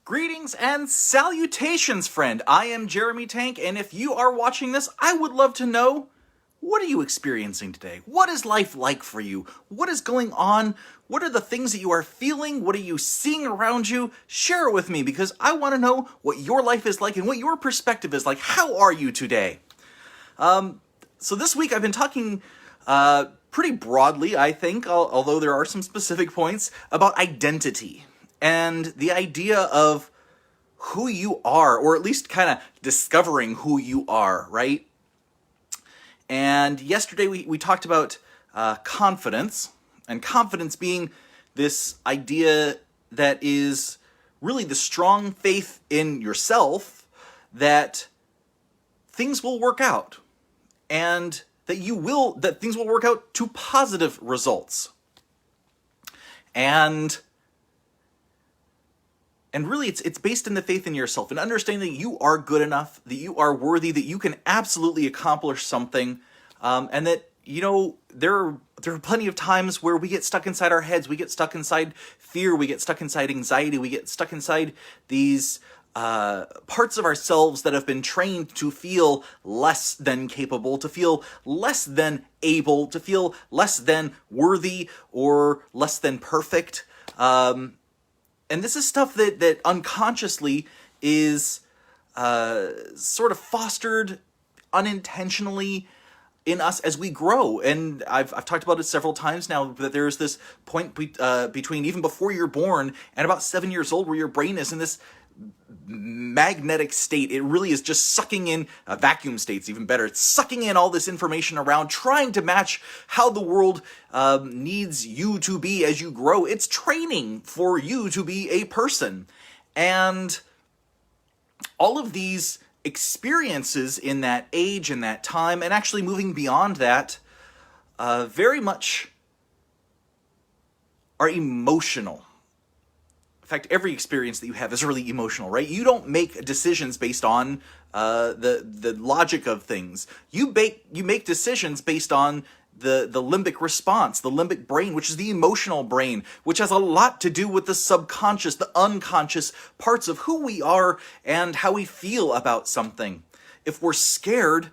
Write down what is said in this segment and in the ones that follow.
Greetings and salutations, friend. I am Jeremy Tank, and if you are watching this, I would love to know, what are you experiencing today? What is life like for you? What is going on? What are the things that you are feeling? What are you seeing around you? Share it with me, because I want to know what your life is like and what your perspective is like. How are you today? So this week I've been talking pretty broadly, I think, although there are some specific points, about identity. And the idea of who you are, or at least kind of discovering who you are, right? And yesterday we talked about confidence, and confidence being this idea that is really the strong faith in yourself that things will work out, and that things will work out to positive results. And really, it's based in the faith in yourself and understanding that you are good enough, that you are worthy, that you can absolutely accomplish something, and that, there are plenty of times where we get stuck inside our heads, we get stuck inside fear, we get stuck inside anxiety, we get stuck inside these parts of ourselves that have been trained to feel less than capable, to feel less than able, to feel less than worthy or less than perfect. And this is stuff that unconsciously is sort of fostered unintentionally in us as we grow. And I've talked about it several times now, that there's this point between even before you're born and about 7 years old where your brain is in this magnetic state. It really is just sucking in, vacuum states even better. It's sucking in all this information around, trying to match how the world needs you to be as you grow. It's training for you to be a person. And all of these experiences in that age and that time, and actually moving beyond that, very much are emotional. In fact, every experience that you have is really emotional, right? You don't make decisions based on the logic of things. You make decisions based on the limbic response, the limbic brain, which is the emotional brain, which has a lot to do with the subconscious, the unconscious parts of who we are and how we feel about something. If we're scared,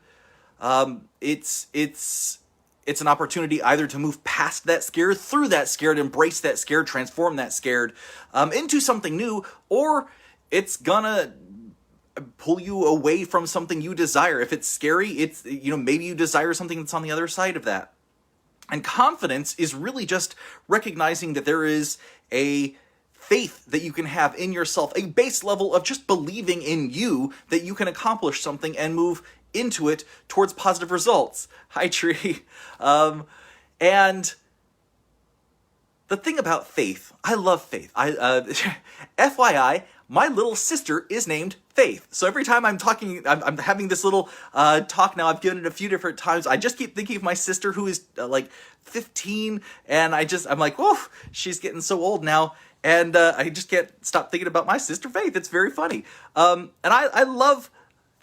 it's an opportunity either to move past that scared, through that scared, embrace that scared, transform that scared into something new, or it's gonna pull you away from something you desire. If it's scary, it's, maybe you desire something that's on the other side of that. And confidence is really just recognizing that there is a faith that you can have in yourself, a base level of just believing in you that you can accomplish something and move into it towards positive results. Hi, Tree. And the thing about faith, I love faith. FYI, my little sister is named Faith. So every time I'm talking, I'm having this little talk now. I've given it a few different times. I just keep thinking of my sister, who is like 15, and I'm like, oh, she's getting so old now. And I just can't stop thinking about my sister Faith. It's very funny. And I love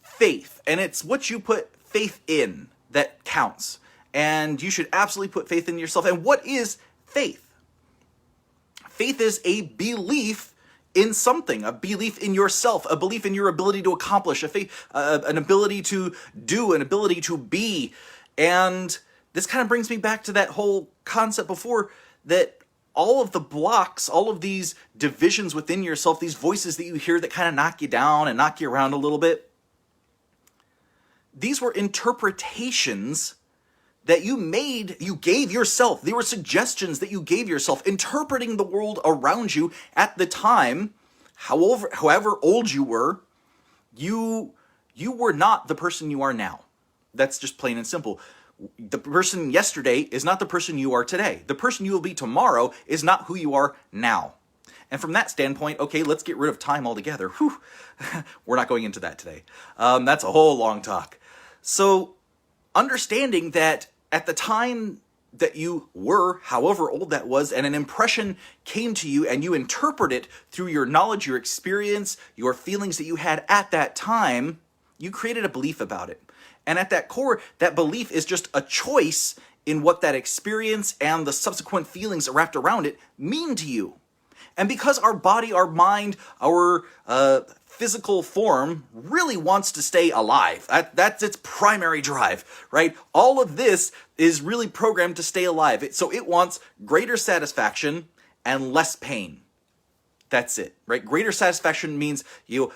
faith, and it's what you put faith in that counts. And you should absolutely put faith in yourself. And what is faith? Faith is a belief in something, a belief in yourself, a belief in your ability to accomplish, an ability to do, an ability to be. And this kind of brings me back to that whole concept before, that all of the blocks, all of these divisions within yourself, these voices that you hear that kind of knock you down and knock you around a little bit, these were interpretations that you gave yourself. They were suggestions that you gave yourself, interpreting the world around you at the time. However old you were, you were not the person you are now. That's just plain and simple. The person yesterday is not the person you are today. The person you will be tomorrow is not who you are now. And from that standpoint, okay, let's get rid of time altogether. Whew. We're not going into that today. That's a whole long talk. So understanding that at the time that you were, however old that was, and an impression came to you and you interpret it through your knowledge, your experience, your feelings that you had at that time, you created a belief about it. And at that core, that belief is just a choice in what that experience and the subsequent feelings wrapped around it mean to you. And because our body, our mind, our physical form really wants to stay alive. That's its primary drive, right? All of this is really programmed to stay alive. So it wants greater satisfaction and less pain. That's it, right? Greater satisfaction means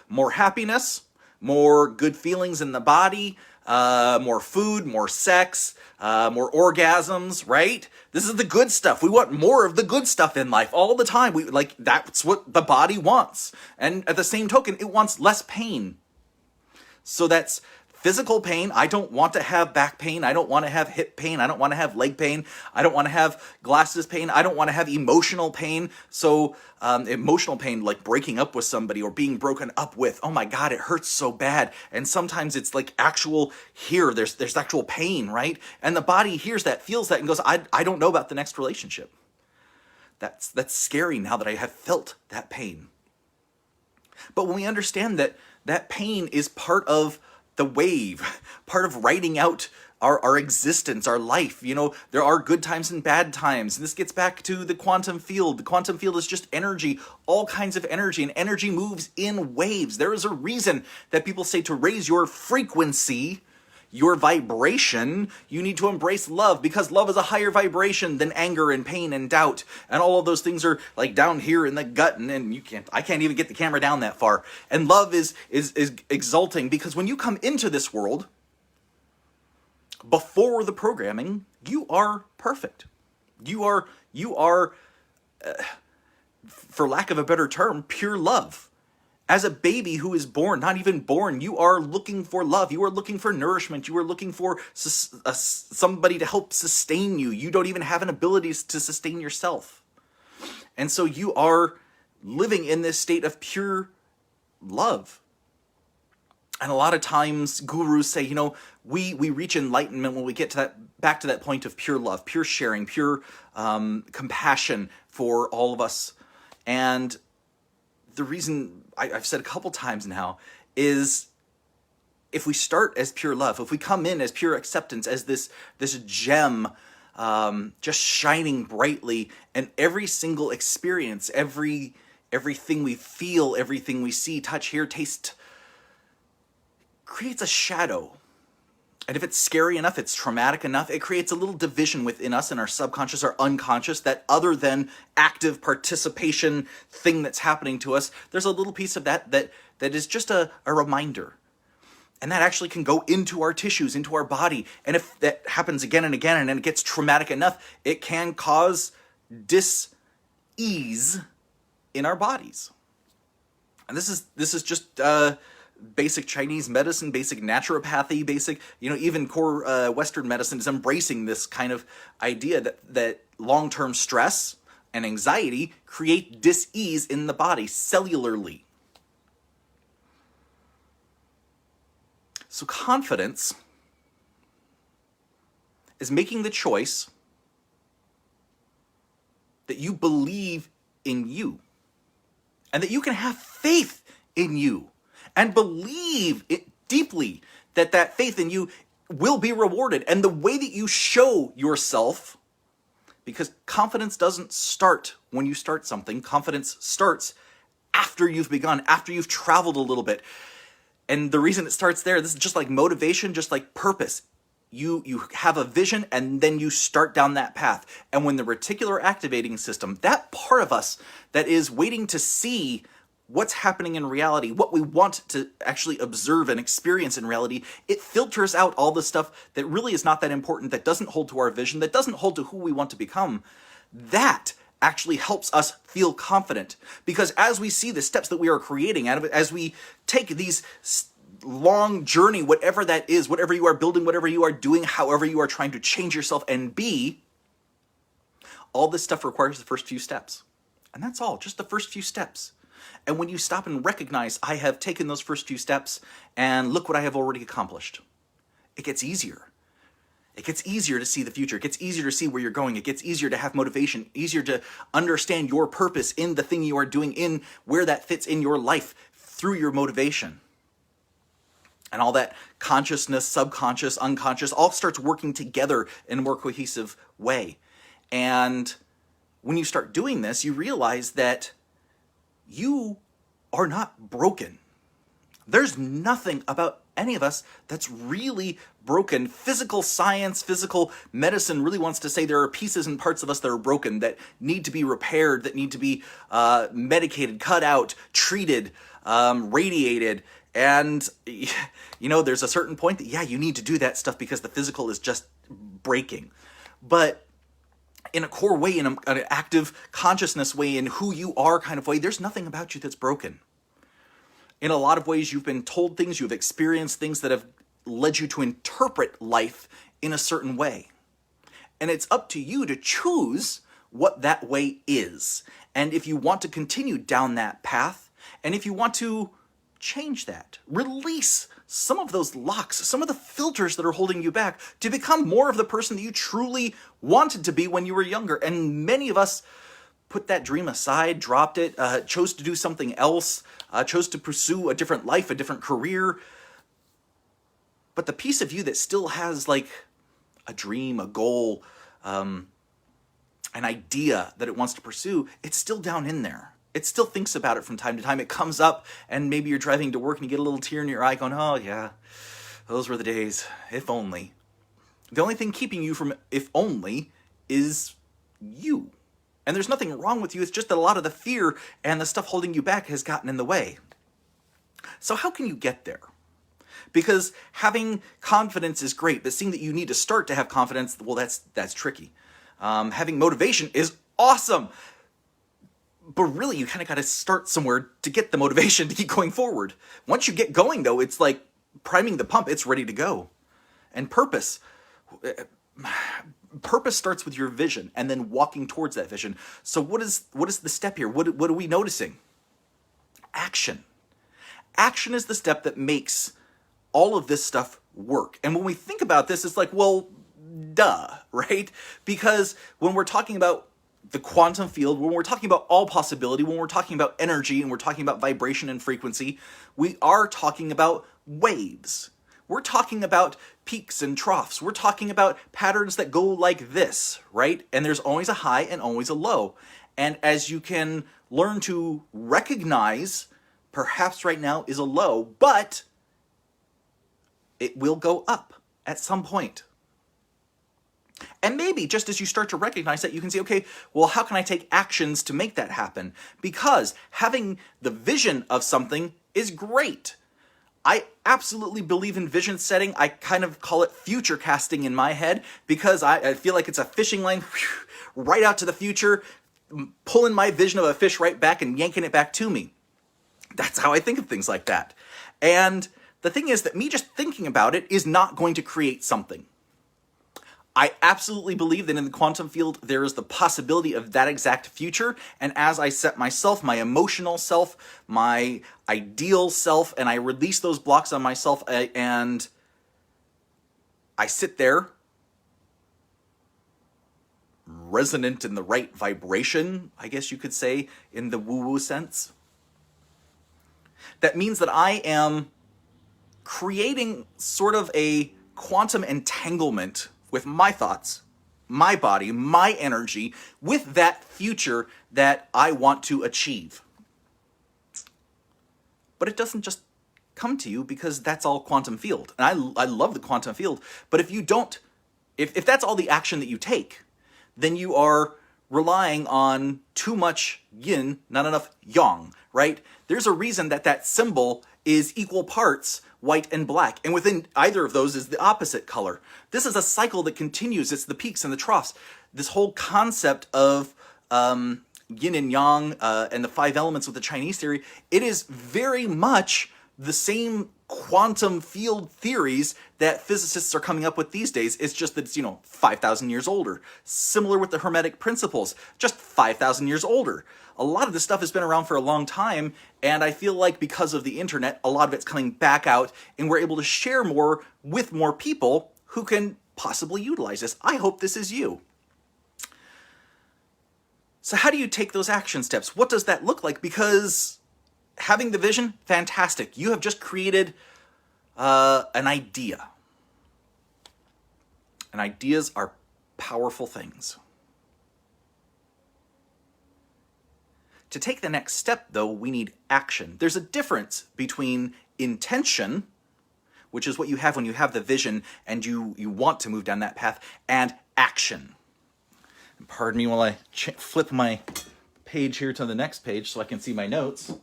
more happiness, more good feelings in the body, more food, more sex, more orgasms, right? This is the good stuff. We want more of the good stuff in life all the time. That's what the body wants. And at the same token, it wants less pain. So that's physical pain. I don't want to have back pain. I don't want to have hip pain. I don't want to have leg pain. I don't want to have glasses pain. I don't want to have emotional pain. So emotional pain, like breaking up with somebody or being broken up with. Oh my God, it hurts so bad. And sometimes it's like actual here. There's actual pain, right? And the body hears that, feels that, and goes, I don't know about the next relationship. That's scary now that I have felt that pain. But when we understand that that pain is part of the wave, part of writing out our existence, our life. There are good times and bad times. And this gets back to the quantum field. The quantum field is just energy, all kinds of energy, and energy moves in waves. There is a reason that people say to raise your frequency, your vibration, you need to embrace love, because love is a higher vibration than anger and pain and doubt. And all of those things are like down here in the gut, and I can't even get the camera down that far. And love is exalting, because when you come into this world, before the programming, you are perfect. You are, for lack of a better term, pure love. As a baby who is born, not even born, you are looking for love. You are looking for nourishment. You are looking for somebody to help sustain you. You don't even have an ability to sustain yourself. And so you are living in this state of pure love. And a lot of times gurus say, we reach enlightenment when we get to back to that point of pure love, pure sharing, pure compassion for all of us. And the reason I've said a couple times now is, if we start as pure love, if we come in as pure acceptance, as this gem just shining brightly, and every single experience, everything we feel, everything we see, touch, hear, taste, creates a shadow. And if it's scary enough, it's traumatic enough, it creates a little division within us in our subconscious, our unconscious, that other than active participation thing that's happening to us, there's a little piece of that is just a reminder. And that actually can go into our tissues, into our body. And if that happens again and again, and then it gets traumatic enough, it can cause dis-ease in our bodies. And this is just basic Chinese medicine, basic naturopathy, basic, even core Western medicine is embracing this kind of idea that long-term stress and anxiety create dis-ease in the body cellularly. So confidence is making the choice that you believe in you, and that you can have faith in you, and believe it deeply that faith in you will be rewarded. And the way that you show yourself, because confidence doesn't start when you start something. Confidence starts after you've begun, after you've traveled a little bit. And the reason it starts there, this is just like motivation, just like purpose. You have a vision, and then you start down that path. And when the reticular activating system, that part of us that is waiting to see what's happening in reality, what we want to actually observe and experience in reality, it filters out all the stuff that really is not that important, that doesn't hold to our vision, that doesn't hold to who we want to become. That actually helps us feel confident, because as we see the steps that we are creating out of it, as we take these long journey, whatever that is, whatever you are building, whatever you are doing, however you are trying to change yourself and be, all this stuff requires the first few steps. And that's all, just the first few steps. And when you stop and recognize, I have taken those first few steps, and look what I have already accomplished, it gets easier. It gets easier to see the future. It gets easier to see where you're going. It gets easier to have motivation, easier to understand your purpose in the thing you are doing, in where that fits in your life through your motivation. And all that consciousness, subconscious, unconscious, all starts working together in a more cohesive way. And when you start doing this, you realize that you are not broken. There's nothing about any of us that's really broken. Physical science, physical medicine really wants to say there are pieces and parts of us that are broken, that need to be repaired, that need to be medicated, cut out, treated, radiated. And, there's a certain point that, you need to do that stuff because the physical is just breaking. But in a core way, in an active consciousness way, in who you are kind of way, there's nothing about you that's broken. In a lot of ways, you've been told things, you've experienced things that have led you to interpret life in a certain way. And it's up to you to choose what that way is. And if you want to continue down that path, and if you want to change that, release some of those locks, some of the filters that are holding you back to become more of the person that you truly wanted to be when you were younger. And many of us put that dream aside, dropped it, chose to do something else, chose to pursue a different life, a different career. But the piece of you that still has like a dream, a goal, an idea that it wants to pursue, it's still down in there. It still thinks about it from time to time. It comes up, and maybe you're driving to work and you get a little tear in your eye going, oh yeah, those were the days, if only. The only thing keeping you from if only is you. And there's nothing wrong with you, it's just that a lot of the fear and the stuff holding you back has gotten in the way. So how can you get there? Because having confidence is great, but seeing that you need to start to have confidence, well, that's tricky. Having motivation is awesome. But really, you kind of got to start somewhere to get the motivation to keep going forward. Once you get going, though, it's like priming the pump. It's ready to go. And purpose starts with your vision and then walking towards that vision. So what is the step here? What are we noticing? Action. Action is the step that makes all of this stuff work. And when we think about this, it's like, well, duh, right? Because when we're talking about the quantum field, when we're talking about all possibility, when we're talking about energy and we're talking about vibration and frequency, we are talking about waves. We're talking about peaks and troughs. We're talking about patterns that go like this, right? And there's always a high and always a low. And as you can learn to recognize, perhaps right now is a low, but it will go up at some point. And maybe just as you start to recognize that, you can say, okay, well, how can I take actions to make that happen? Because having the vision of something is great. I absolutely believe in vision setting. I kind of call it future casting in my head because I feel like it's a fishing line right out to the future, pulling my vision of a fish right back and yanking it back to me. That's how I think of things like that. And the thing is that me just thinking about it is not going to create something. I absolutely believe that in the quantum field, there is the possibility of that exact future. And as I set myself, my emotional self, my ideal self, and I release those blocks on myself, and I sit there, resonant in the right vibration, I guess you could say, in the woo-woo sense. That means that I am creating sort of a quantum entanglement with my thoughts, my body, my energy, with that future that I want to achieve. But it doesn't just come to you because that's all quantum field. And I love the quantum field, but if you don't, if that's all the action that you take, then you are relying on too much yin, not enough yang, right? There's a reason that that symbol is equal parts white and black, and within either of those is the opposite color. This is a cycle that continues. It's the peaks and the troughs. This whole concept of yin and yang and the five elements with the Chinese theory, it is very much the same quantum field theories that physicists are coming up with these days. It's just that it's, 5,000 years older. Similar with the Hermetic principles, just 5,000 years older. A lot of this stuff has been around for a long time, and I feel like because of the internet, a lot of it's coming back out, and we're able to share more with more people who can possibly utilize this. I hope this is you. So how do you take those action steps? What does that look like? Because having the vision, fantastic. You have just created an idea. And ideas are powerful things. To take the next step, though, we need action. There's a difference between intention, which is what you have when you have the vision and you want to move down that path, and action. And pardon me while I flip my page here to the next page so I can see my notes,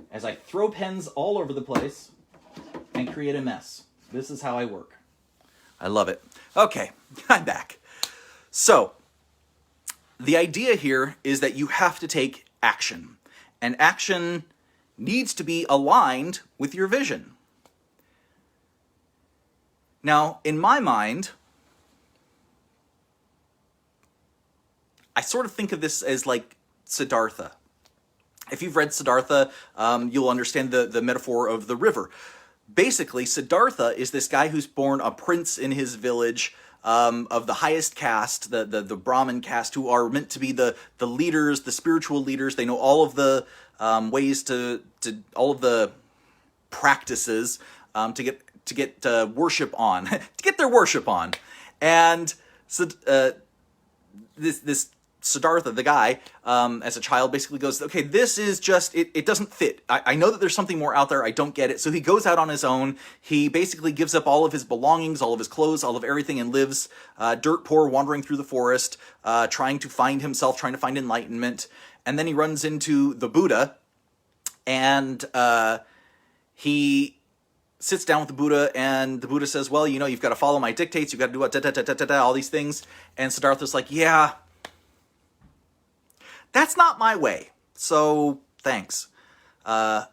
as I throw pens all over the place and create a mess. This is how I work. I love it. Okay, I'm back. So, the idea here is that you have to take action. And action needs to be aligned with your vision. Now, in my mind, I sort of think of this as like Siddhartha. If you've read Siddhartha, you'll understand the metaphor of the river. Basically, Siddhartha is this guy who's born a prince in his village, of the highest caste, the Brahmin caste, who are meant to be the leaders, the spiritual leaders. They know all of the ways to all of the practices to get worship on, to get their worship on. And so this Siddhartha, the guy, as a child, basically goes, okay, this is just, it doesn't fit. I know that there's something more out there. I don't get it. So he goes out on his own. He basically gives up all of his belongings, all of his clothes, all of everything, and lives dirt poor, wandering through the forest, trying to find himself, trying to find enlightenment. And then he runs into the Buddha, and he sits down with the Buddha, and the Buddha says, well, you've got to follow my dictates. You've got to do what, all these things. And Siddhartha's like, yeah, that's not my way, so thanks. And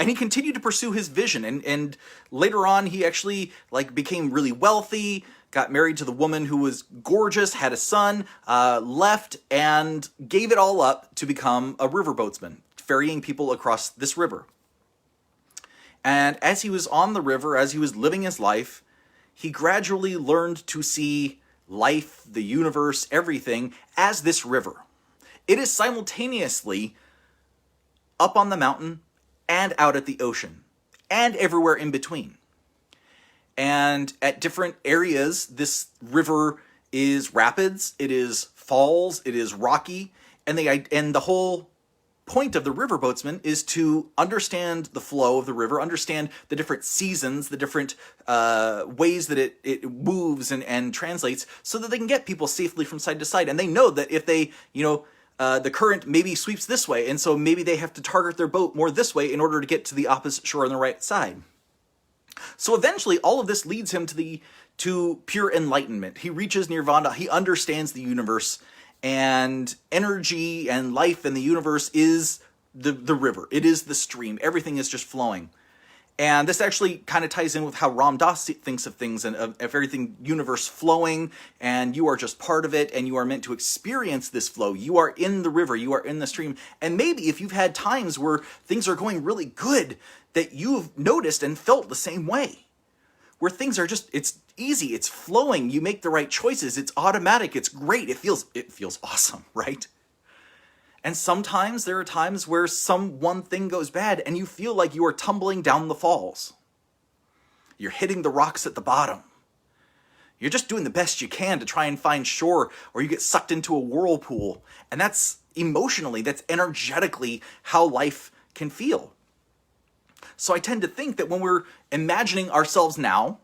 he continued to pursue his vision, and later on he actually became really wealthy, got married to the woman who was gorgeous, had a son, left, and gave it all up to become a riverboatsman, ferrying people across this river. And as he was on the river, as he was living his life, he gradually learned to see life, the universe, everything as this river. It is simultaneously up on the mountain and out at the ocean and everywhere in between. And at different areas, this river is rapids, it is falls, it is rocky, and the whole point of the river boatsman is to understand the flow of the river, understand the different seasons, the different ways that it moves and translates, so that they can get people safely from side to side. And they know that if they, the current maybe sweeps this way, and so maybe they have to target their boat more this way in order to get to the opposite shore on the right side. So eventually, all of this leads him to pure enlightenment. He reaches nirvana. He understands the universe, and energy and life in the universe is the river. It is the stream. Everything is just flowing. And this actually kind of ties in with how Ram Dass thinks of things, and of everything universe flowing, and you are just part of it, and you are meant to experience this flow. You are in the river, you are in the stream. And maybe if you've had times where things are going really good, that you've noticed and felt the same way. Where things are just, it's easy, it's flowing, you make the right choices, it's automatic, it's great, it feels awesome, right? And sometimes there are times where one thing goes bad and you feel like you are tumbling down the falls. You're hitting the rocks at the bottom. You're just doing the best you can to try and find shore, or you get sucked into a whirlpool. And that's emotionally, that's energetically how life can feel. So I tend to think that when we're imagining ourselves now,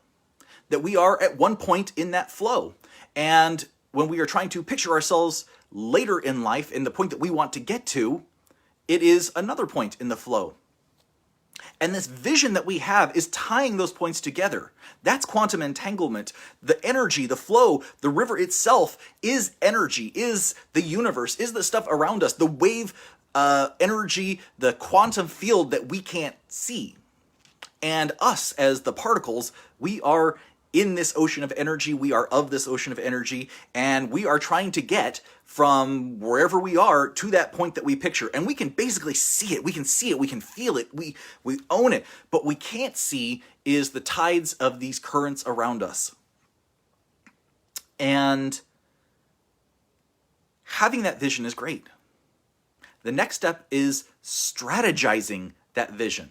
that we are at one point in that flow. And when we are trying to picture ourselves later in life, in the point that we want to get to, it is another point in the flow. And this vision that we have is tying those points together. That's quantum entanglement. The energy, the flow, the river itself is energy, is the universe, is the stuff around us, the wave energy, the quantum field that we can't see. And us as the particles, we are in this ocean of energy, we are of this ocean of energy, and we are trying to get from wherever we are to that point that we picture. And we can basically see it, we can feel it, we own it. But what we can't see is the tides of these currents around us. And having that vision is great. The next step is strategizing that vision.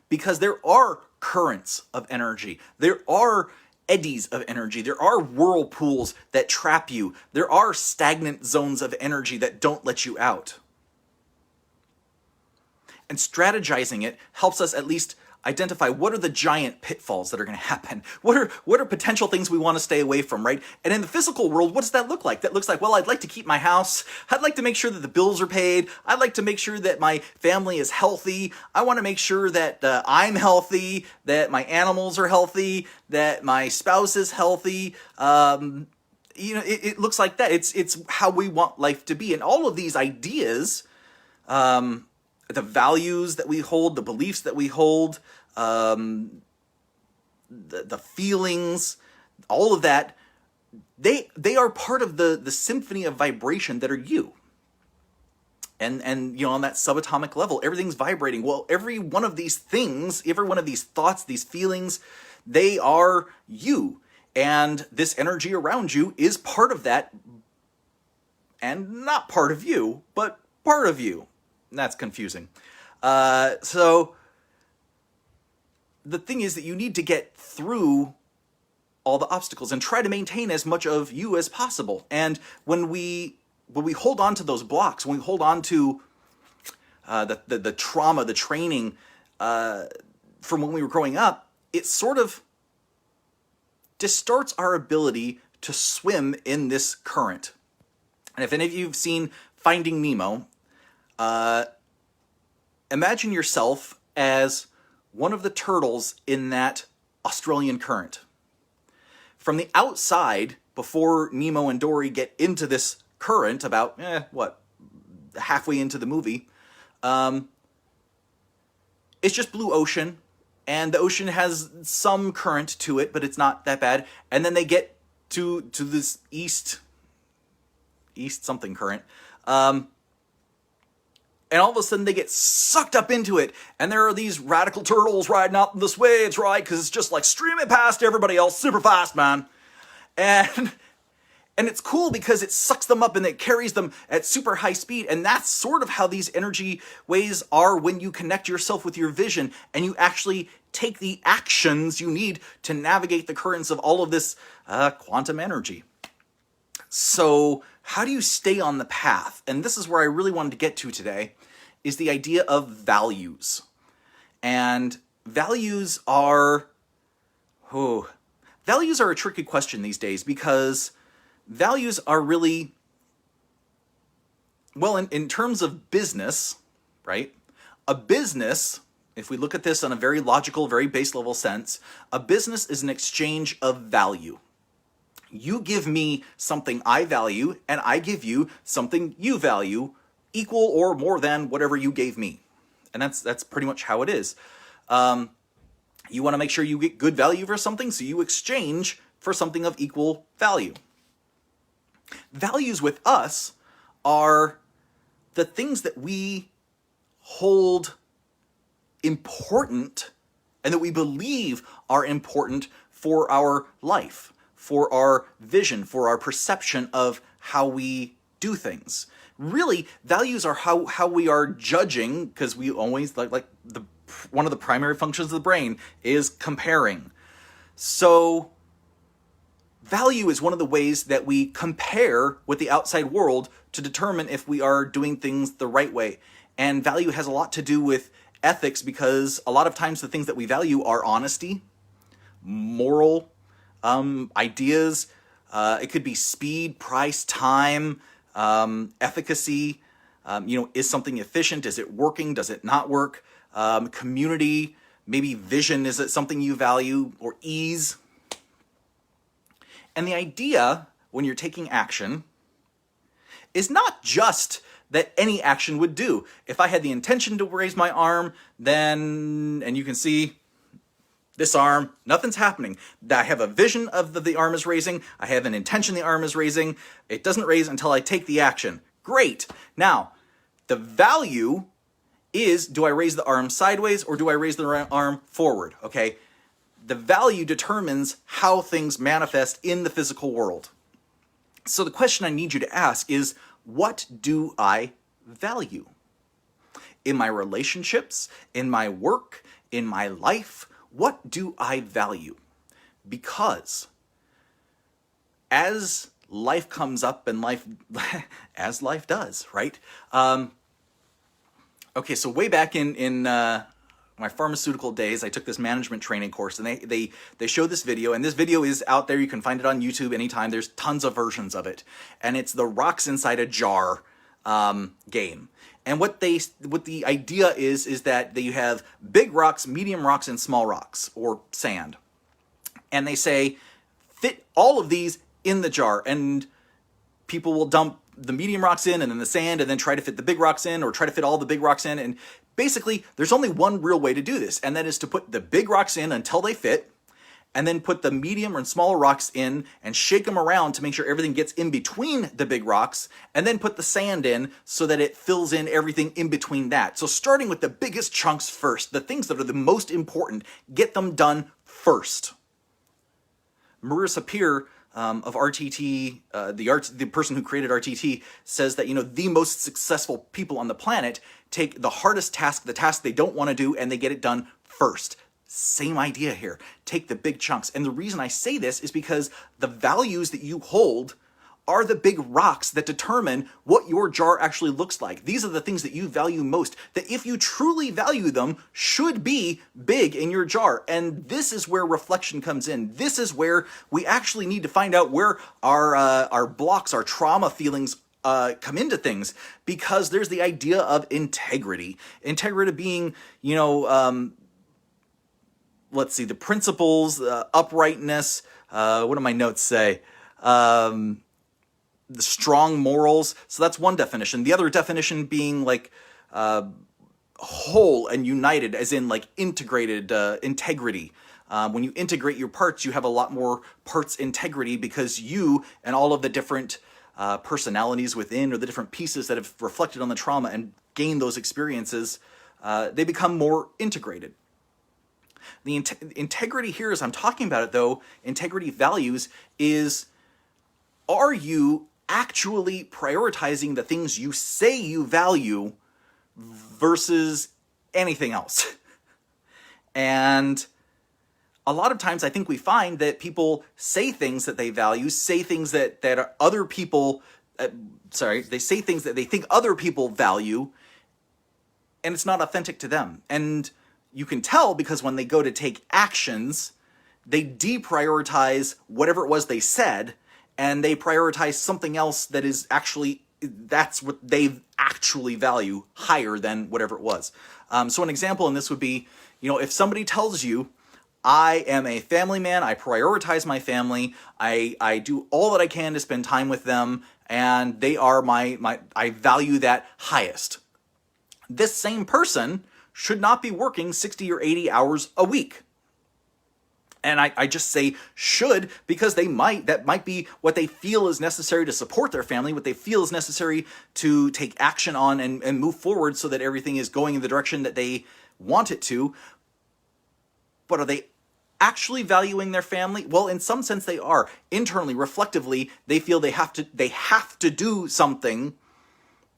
Because there are currents of energy. There are eddies of energy. There are whirlpools that trap you. There are stagnant zones of energy that don't let you out. And strategizing it helps us at least identify what are the giant pitfalls that are going to happen. What are potential things we want to stay away from, right? And in the physical world, what does that look like? That looks like, well, I'd like to keep my house. I'd like to make sure that the bills are paid. I'd like to make sure that my family is healthy. I want to make sure that I'm healthy, that my animals are healthy, that my spouse is healthy. It looks like that. It's how we want life to be. And all of these ideas, the values that we hold, the beliefs that we hold, the feelings, all of that, they are part of the symphony of vibration that are you. And on that subatomic level, everything's vibrating. Well, every one of these things, every one of these thoughts, these feelings, they are you. And this energy around you is part of that, and not part of you, but part of you. That's confusing. So the thing is that you need to get through all the obstacles and try to maintain as much of you as possible. And when we hold on to those blocks, when we hold on to the trauma, the training from when we were growing up, it sort of distorts our ability to swim in this current. And if any of you have seen Finding Nemo, imagine yourself as one of the turtles in that Australian current. From the outside, before Nemo and Dory get into this current, about, halfway into the movie, it's just blue ocean, and the ocean has some current to it, but it's not that bad. And then they get to this east something current, and all of a sudden they get sucked up into it, and there are these radical turtles riding out this waves, right? Because it's just like streaming past everybody else super fast, man. And it's cool because it sucks them up and it carries them at super high speed. And that's sort of how these energy waves are when you connect yourself with your vision and you actually take the actions you need to navigate the currents of all of this quantum energy. So how do you stay on the path? And this is where I really wanted to get to today, is the idea of values. And values are a tricky question these days, because values are really, well, in terms of business, right? A business, if we look at this on a very logical, very base level sense, a business is an exchange of value. You give me something I value, and I give you something you value, equal or more than whatever you gave me. And that's pretty much how it is. You want to make sure you get good value for something, so you exchange for something of equal value. Values with us are the things that we hold important and that we believe are important for our life, for our vision, for our perception of how we do things. Really, values are how we are judging, because we always, one of the primary functions of the brain is comparing. So value is one of the ways that we compare with the outside world to determine if we are doing things the right way. And value has a lot to do with ethics, because a lot of times the things that we value are honesty, moral ideas. It could be speed, price, time, efficacy. Is something efficient? Is it working? Does it not work? Community, maybe vision. Is it something you value? Or ease? And the idea, when you're taking action, is not just that any action would do. If I had the intention to raise my arm, then, and you can see this arm, nothing's happening. I have a vision of the arm is raising. I have an intention the arm is raising. It doesn't raise until I take the action. Great. Now, the value is, do I raise the arm sideways or do I raise the arm forward? Okay. The value determines how things manifest in the physical world. So the question I need you to ask is, what do I value? In my relationships, in my work, in my life, what do I value? Because as life comes up and as life does, right? Okay, so way back in my pharmaceutical days, I took this management training course, and they showed this video, and this video is out there. You can find it on YouTube anytime. There's tons of versions of it, and it's the rocks inside a jar game. And what the idea is that you have big rocks, medium rocks, and small rocks, or sand. And they say, fit all of these in the jar, and people will dump the medium rocks in and then the sand, and then try to fit the big rocks in, or try to fit all the big rocks in. And basically, there's only one real way to do this, and that is to put the big rocks in until they fit, and then put the medium and smaller rocks in and shake them around to make sure everything gets in between the big rocks, and then put the sand in so that it fills in everything in between that. So starting with the biggest chunks first, the things that are the most important, get them done first. Marissa Peer of RTT, the person who created RTT, says that, the most successful people on the planet take the hardest task, the task they don't want to do, and they get it done first. Same idea here. Take the big chunks. And the reason I say this is because the values that you hold are the big rocks that determine what your jar actually looks like. These are the things that you value most, that if you truly value them, should be big in your jar. And this is where reflection comes in. This is where we actually need to find out where our blocks, our trauma feelings come into things, because there's the idea of integrity. Integrity being, let's see, the principles, uprightness, what do my notes say? The strong morals. So that's one definition. The other definition being like whole and united, as in like integrated integrity. When you integrate your parts, you have a lot more parts integrity, because you and all of the different personalities within, or the different pieces that have reflected on the trauma and gained those experiences, they become more integrated. The integrity here, as I'm talking about it though, integrity values is, are you actually prioritizing the things you say you value versus anything else? And a lot of times I think we find that people say things that they value, say things that are other people, they say things that they think other people value, and it's not authentic to them. And you can tell because when they go to take actions, they deprioritize whatever it was they said, and they prioritize something else that is actually, that's what they actually value higher than whatever it was. So an example in this would be, if somebody tells you, I am a family man, I prioritize my family, I do all that I can to spend time with them, and they are I value that highest. This same person should not be working 60 or 80 hours a week. And I just say should, because that might be what they feel is necessary to support their family, what they feel is necessary to take action on and move forward so that everything is going in the direction that they want it to. But are they actually valuing their family? Well, in some sense they are. Internally, reflectively, they feel they have to do something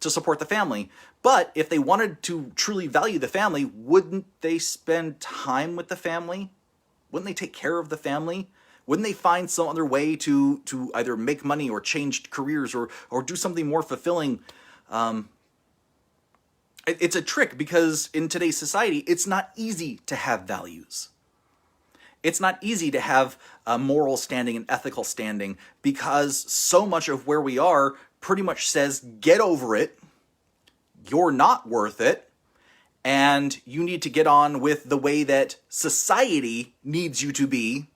to support the family. But if they wanted to truly value the family, wouldn't they spend time with the family? Wouldn't they take care of the family? Wouldn't they find some other way to either make money or change careers or do something more fulfilling? It's a trick, because in today's society, it's not easy to have values. It's not easy to have a moral standing and ethical standing, because so much of where we are pretty much says, get over it, you're not worth it, and you need to get on with the way that society needs you to be,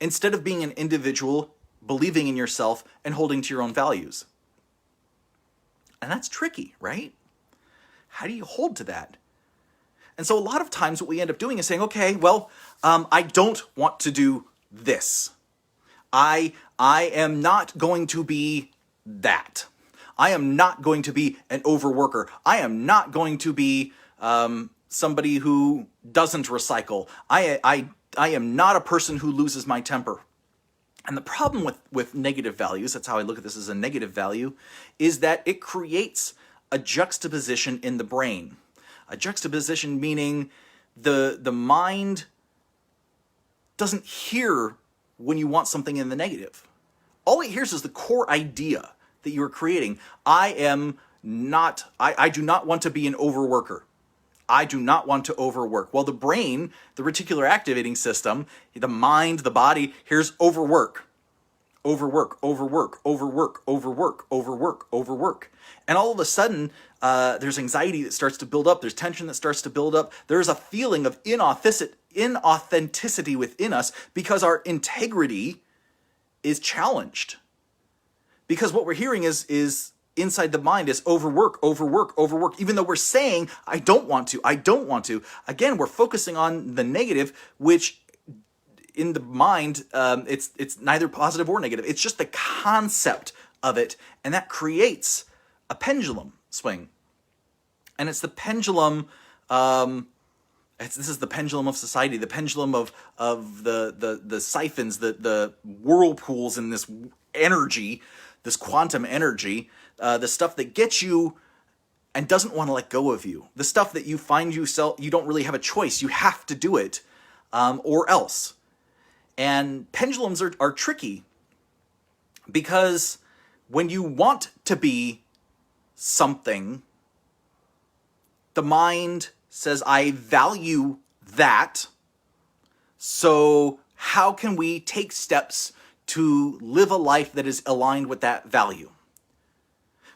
instead of being an individual, believing in yourself, and holding to your own values. And that's tricky, right? How do you hold to that? And so a lot of times what we end up doing is saying, okay, well, I don't want to do this. I am not going to be that. I am not going to be an overworker. I am not going to be somebody who doesn't recycle. I am not a person who loses my temper. And the problem with negative values, that's how I look at this as a negative value, is that it creates a juxtaposition in the brain. A juxtaposition meaning the mind doesn't hear when you want something in the negative. All it hears is the core idea that you're creating. I am I do not want to be an overworker. I do not want to overwork. Well, the brain, the reticular activating system, the mind, the body, here's overwork. Overwork, overwork, overwork, overwork, overwork, overwork. And all of a sudden, there's anxiety that starts to build up. There's tension that starts to build up. There's a feeling of inauthenticity within us because our integrity is challenged. Because what we're hearing is inside the mind is overwork, overwork, overwork, even though we're saying, I don't want to, I don't want to. Again, we're focusing on the negative, which in the mind, it's neither positive or negative. It's just the concept of it, and that creates a pendulum swing. And it's the pendulum, this is the pendulum of society, the pendulum of the siphons, the whirlpools in this energy, this quantum energy, the stuff that gets you and doesn't want to let go of you. The stuff that you find you don't really have a choice. You have to do it, or else. And pendulums are tricky because when you want to be something, the mind says, I value that. So how can we take steps to live a life that is aligned with that value?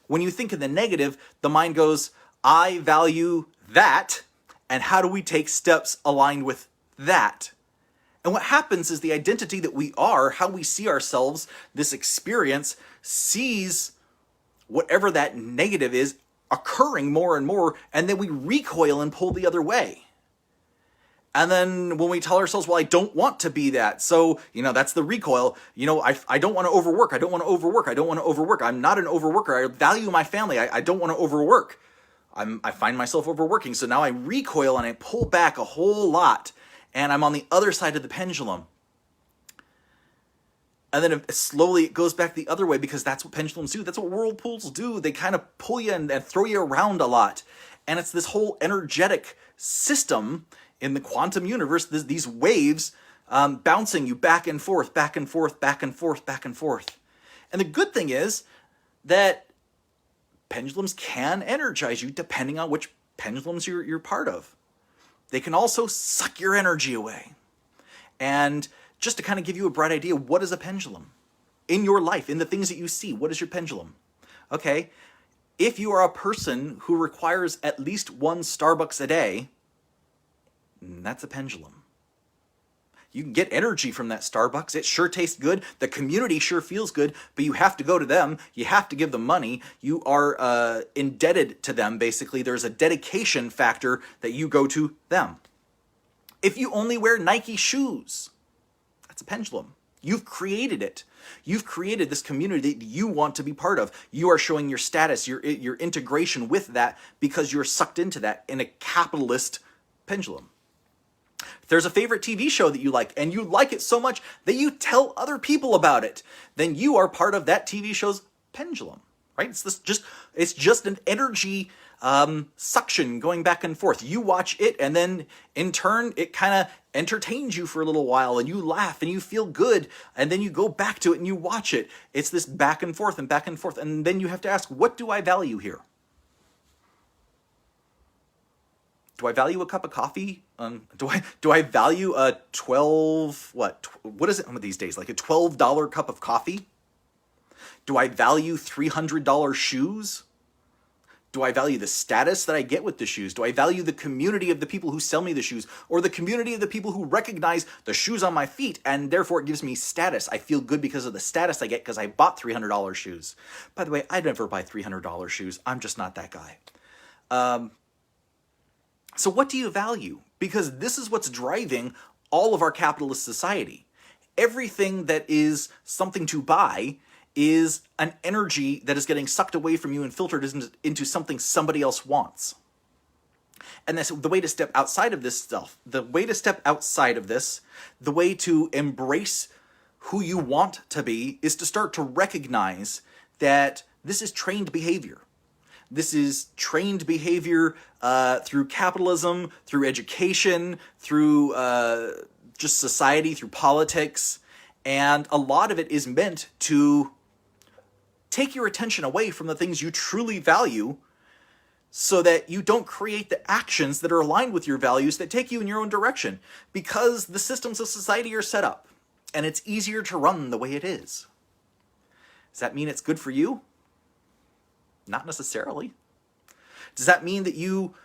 When you think of the negative, the mind goes, I value that. And how do we take steps aligned with that? And what happens is the identity that we are, how we see ourselves, this experience, sees whatever that negative is occurring more and more, and then we recoil and pull the other way. And then when we tell ourselves, well, I don't want to be that. So, that's the recoil. I don't want to overwork. I don't want to overwork. I don't want to overwork. I'm not an overworker. I value my family. I don't want to overwork. I find myself overworking. So now I recoil and I pull back a whole lot. And I'm on the other side of the pendulum. And then slowly it goes back the other way because that's what pendulums do. That's what whirlpools do. They kind of pull you and throw you around a lot. And it's this whole energetic system in the quantum universe, these waves bouncing you back and forth, back and forth, back and forth, back and forth. And the good thing is that pendulums can energize you depending on which pendulums you're part of. They can also suck your energy away. And just to kind of give you a bright idea, what is a pendulum? In your life, in the things that you see, what is your pendulum? Okay, if you are a person who requires at least one Starbucks a day, that's a pendulum. You can get energy from that Starbucks. It sure tastes good. The community sure feels good, but you have to go to them. You have to give them money. You are indebted to them, basically. There's a dedication factor that you go to them. If you only wear Nike shoes, that's a pendulum. You've created it. You've created this community that you want to be part of. You are showing your status, your integration with that because you're sucked into that in a capitalist pendulum. If there's a favorite TV show that you like, and you like it so much that you tell other people about it, then you are part of that TV show's pendulum, right? It's just an energy suction going back and forth. You watch it, and then in turn, it kind of entertains you for a little while, and you laugh, and you feel good, and then you go back to it, and you watch it. It's this back and forth, and then you have to ask, what do I value here? Do I value a cup of coffee? Do I value a what is it these days? Like a $12 cup of coffee? Do I value $300 shoes? Do I value the status that I get with the shoes? Do I value the community of the people who sell me the shoes, or the community of the people who recognize the shoes on my feet, and therefore it gives me status? I feel good because of the status I get because I bought $300 shoes. By the way, I'd never buy $300 shoes. I'm just not that guy. So what do you value? Because this is what's driving all of our capitalist society. Everything that is something to buy is an energy that is getting sucked away from you and filtered into something somebody else wants. And that's the way to step outside of this stuff. The way to embrace who you want to be is to start to recognize that this is trained behavior. This is trained behavior through capitalism, through education, through just society, through politics. And a lot of it is meant to take your attention away from the things you truly value so that you don't create the actions that are aligned with your values that take you in your own direction, because the systems of society are set up and it's easier to run the way it is. Does that mean it's good for you? Not necessarily. Does that mean that you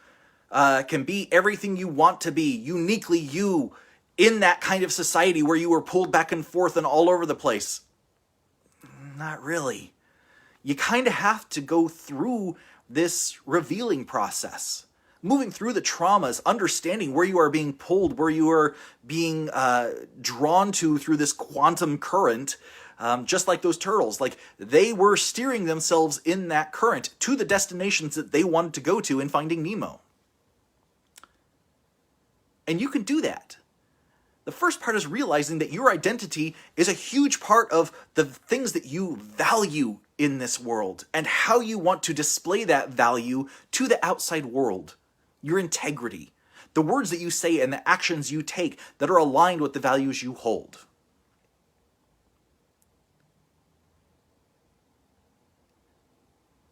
can be everything you want to be, uniquely you, in that kind of society where you are pulled back and forth and all over the place? Not really. You kind of have to go through this revealing process, moving through the traumas, understanding where you are being pulled, where you are being drawn to through this quantum current, just like those turtles. Like, they were steering themselves in that current to the destinations that they wanted to go to in Finding Nemo. And you can do that. The first part is realizing that your identity is a huge part of the things that you value in this world and how you want to display that value to the outside world. Your integrity, the words that you say and the actions you take that are aligned with the values you hold.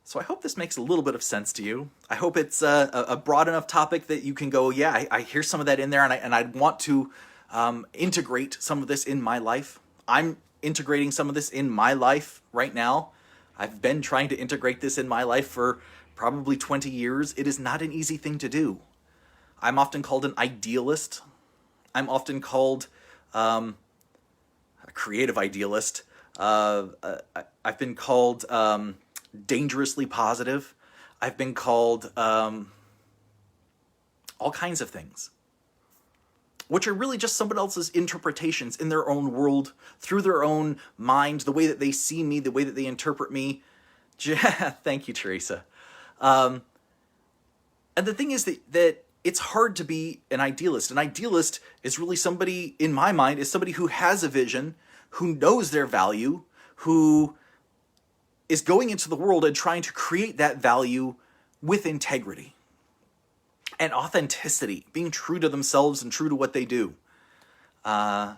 So I hope this makes a little bit of sense to you. I hope it's a broad enough topic that you can go, yeah, I hear some of that in there, and I want to integrate some of this in my life. I'm integrating some of this in my life right now. I've been trying to integrate this in my life for probably 20 years. It is not an easy thing to do. I'm often called an idealist. I'm often called a creative idealist. I've been called dangerously positive. I've been called all kinds of things, which are really just somebody else's interpretations in their own world, through their own mind, the way that they see me, the way that they interpret me. Thank you, Teresa. And the thing is that it's hard to be an idealist. An idealist is really somebody, in my mind, is somebody who has a vision, who knows their value, who is going into the world and trying to create that value with integrity and authenticity, being true to themselves and true to what they do. So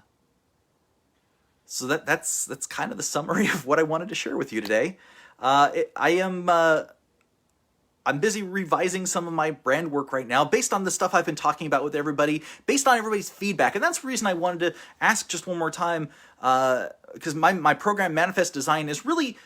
that's kind of the summary of what I wanted to share with you today. I'm busy revising some of my brand work right now based on the stuff I've been talking about with everybody, based on everybody's feedback. And that's the reason I wanted to ask just one more time, because my program, Manifest Design, is really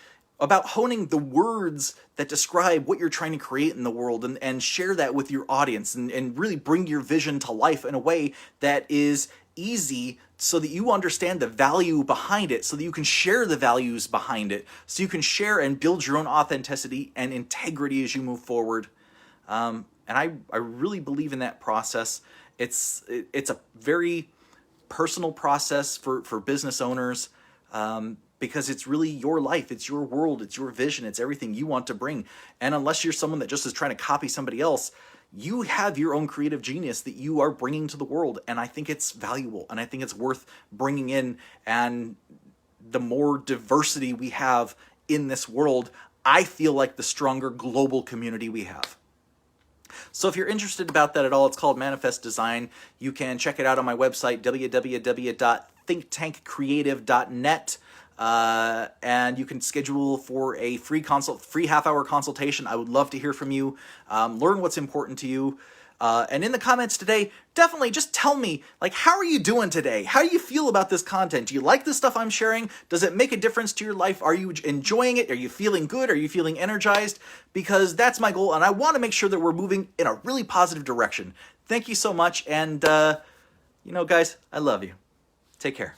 about honing the words that describe what you're trying to create in the world, and share that with your audience, and really bring your vision to life in a way that is easy, so that you understand the value behind it, so that you can share the values behind it, so you can share and build your own authenticity and integrity as you move forward. And I really believe in that process. It's a very personal process for business owners, because it's really your life, it's your world, it's your vision, it's everything you want to bring. And unless you're someone that just is trying to copy somebody else, you have your own creative genius that you are bringing to the world. And I think it's valuable, and I think it's worth bringing in. And the more diversity we have in this world, I feel like the stronger global community we have. So if you're interested about that at all, it's called Manifest Design. You can check it out on my website, www.thinktankcreative.net. And you can schedule for a free half-hour consultation. I would love to hear from you, learn what's important to you. And in the comments today, definitely just tell me, like, how are you doing today? How do you feel about this content? Do you like the stuff I'm sharing? Does it make a difference to your life? Are you enjoying it? Are you feeling good? Are you feeling energized? Because that's my goal, and I want to make sure that we're moving in a really positive direction. Thank you so much, and, guys, I love you. Take care.